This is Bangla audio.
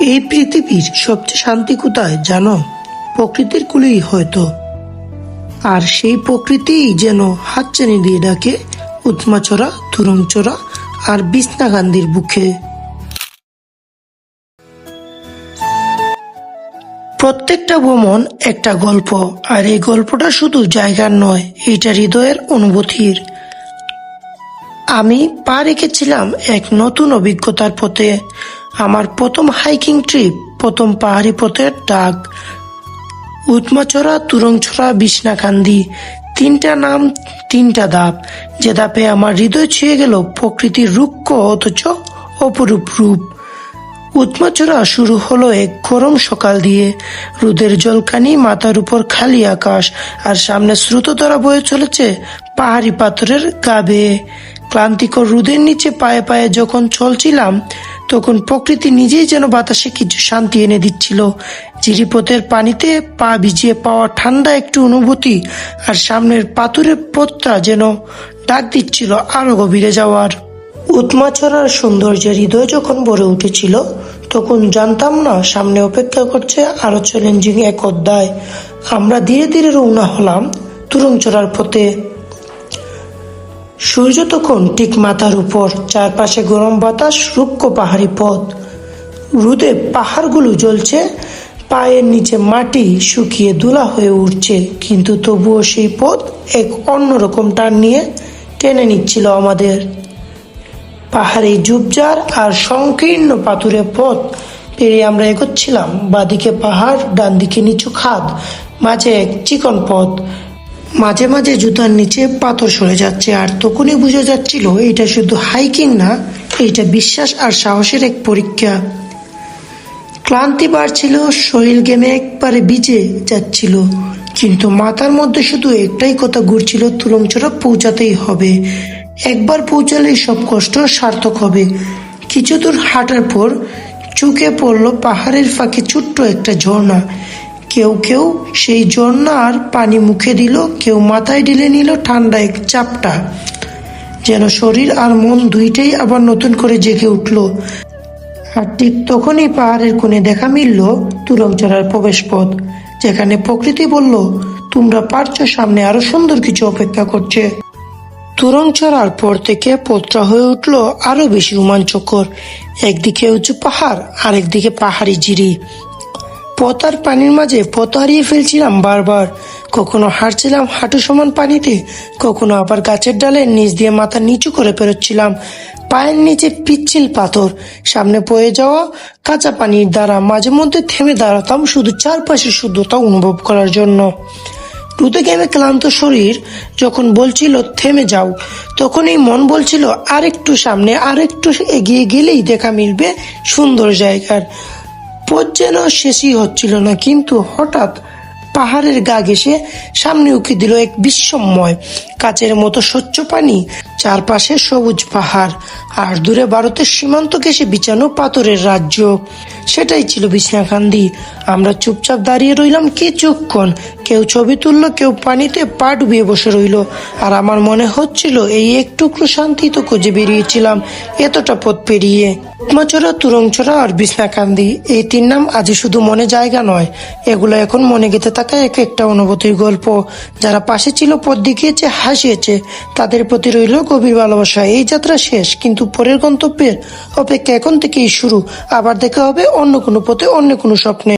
এই পৃথিবীর সবচেয়ে শান্তি কোথায় জানো? প্রকৃতির কুলেই হয়তো। আর সেই প্রকৃতিই যেন হাতছানি দিয়ে ডাকে উৎমাচড়া, তুরংচড়া আর বিছনাকান্দির বুকে। প্রত্যেকটা ভ্রমণ একটা গল্প, আর এই গল্পটা শুধু জায়গার নয়, এটা হৃদয়ের অনুভূতির। আমি পা রেখেছিলাম এক নতুন অভিজ্ঞতার পথে। আমার প্রথম হাইকিং ট্রিপ, প্রথম পাহাড়ি পথের ডাক। উৎমাচড়া, তুরংচড়া, বিছনাকান্দি, তিনটা নাম, তিনটা ধাপ। যে ধাপে আমার হৃদয় ছুঁয়ে গেল প্রকৃতির রুক্ষ অথচ অপরূপ রূপ। উৎমাচড়া শুরু হলো এক গরম সকাল দিয়ে। রোদের জলকানি, মাথার উপর খালি আকাশ, আর সামনে স্রোতধারা বয়ে চলেছে পাহাড়ি পাথরের গা বেয়ে। ক্লান্তিকর রোদের নিচে পায়ে পায়ে যখন চলছিলাম, তখন প্রকৃতি নিজেই যেন বাতাসে কিছু শান্তি এনে দিচ্ছিল। জিরিপথের পানিতে পা ভিজিয়ে পাওয়া ঠান্ডা একটু অনুভূতি, আর সামনের পাথরের পথটা যেন ডাক দিচ্ছিল আরো গভীরে যাওয়ার। উৎমাচড়ার সৌন্দর্যে হৃদয় যখন ভরে উঠেছিল, তখন জানতাম না সামনে অপেক্ষা করছে আরো চ্যালেঞ্জিং এক অধ্যায়। আমরা ধীরে ধীরে রওনা হলাম তুরংচড়ার পথে। সূর্য তখন ঠিক মাথার উপর, চারপাশে গরম বাতাস, রুক্ষ পাহাড়ি পথ। রোদে পাহাড়গুলো জ্বলছে, পায়ের নিচে মাটি শুকিয়ে ধুলা হয়ে উঠছে, কিন্তু তবুও সেই পথ এক অন্যরকম টান নিয়ে টেনে নিচ্ছিল আমাদের। পাহাড়ি ঝোপঝাড় আর সংকীর্ণ পাথুরে পথ পেরিয়ে আমরা এগোচ্ছিলাম। বাঁদিকে পাহাড়, ডান দিকে নিচু খাদ, মাঝে এক চিকন পথ। মাঝে মাঝে জুতার নিচে পাথর সরে যাচ্ছে, আর তখনই বোঝা যাচ্ছিল এটা শুধু হাইকিং না, এটা বিশ্বাস আর সাহসের এক পরীক্ষা। ক্লান্তি বাড়ছিল, শরীর ঘেমে একবারে ভিজে যাচ্ছিল, কিন্তু মাথার মধ্যে শুধু একটাই কথা ঘুরছিল, তুরংচড়া পৌঁছাতেই হবে। একবার পৌঁছালেই সব কষ্ট সার্থক হবে। কিছু দূর হাঁটার পর চোখে পড়ল পাহাড়ের ফাঁকে ছোট্ট একটা ঝর্ণা। কেউ কেউ সেই ঝর্ণার পানি মুখে দিল, কেউ মাথায় ঢেলে নিল ঠান্ডা এক চাপটা। যেন শরীর আর মন দুইটাই আবার নতুন করে জেগে উঠল। আর ঠিক তখনই পাহাড়ের কোণে দেখা মিলল তুরংচড়ার প্রবেশ পথ, যেখানে প্রকৃতি বলল, তোমরা পারছো, সামনে আরো সুন্দর কিছু অপেক্ষা করছে। তুরংচড়ার পর থেকে পথটা হয়ে উঠল আরো বেশি রোমাঞ্চকর। একদিকে উঁচু পাহাড়, আরেকদিকে পাহাড়ি জিরি। পথ আর পানির মাঝে পথ হারিয়ে ফেলছিলাম বারবার। কখনো হাঁটছিলাম হাঁটু সমান পানিতে, কখনো আবার গাছের ডালের নিচ দিয়ে মাথা নিচু করে পেরোচ্ছিলাম। পায়ের নিচে পিচ্ছিল পাথর, সামনে বয়ে যাওয়া কাঁচা পানির দ্বারা। মাঝে মধ্যে থেমে দাঁড়াতাম শুধু চারপাশের শুদ্ধতা অনুভব করার জন্য। রোদে ঘেমে ক্লান্ত শরীর যখন বলছিল থেমে যাও, তখন এই মন বলছিল আরেকটু সামনে, আরেকটু এগিয়ে গেলেই দেখা মিলবে সুন্দর জায়গার। পথ যেন শেষই হচ্ছিল না, কিন্তু হঠাৎ পাহাড়ের গা ঘেঁষে সামনে উঁকি দিল এক বিস্ময়। কাচের মতো স্বচ্ছ পানি, চারপাশে সবুজ পাহাড়, আর দূরে ভারতের সীমান্ত ঘেঁষে বিছানো পাথরের রাজ্য। সেটাই ছিল বিছনাকান্দি। আমরা চুপচাপ দাঁড়িয়ে রইলাম কিছুক্ষণ। কেউ ছবি তুললো, কেউ পানিতে পা ডুবিয়ে বসে রইল। আর আমার মনে হচ্ছিল এই একটুকরো শান্তি তো খুঁজে বেরিয়েছিলাম এতটা পথ পেরিয়ে। উৎমাচড়া, তুরংচড়া আর বিছনাকান্দি, এই তিন নাম আজ শুধু মনে জায়গা নয়, এগুলো এখন মনে গেঁথে থাকা এক একটা অনুভূতির গল্প। যারা পাশে ছিল, পথ দেখিয়েছে, হাসিয়েছে, তাদের প্রতি রইল গভীর ভালোবাসা। এই যাত্রা শেষ, কিন্তু পরের গন্তব্যের অপেক্ষা এখন থেকেই শুরু। আবার দেখা হবে অন্য কোনো পথে, অন্য কোনো স্বপ্নে।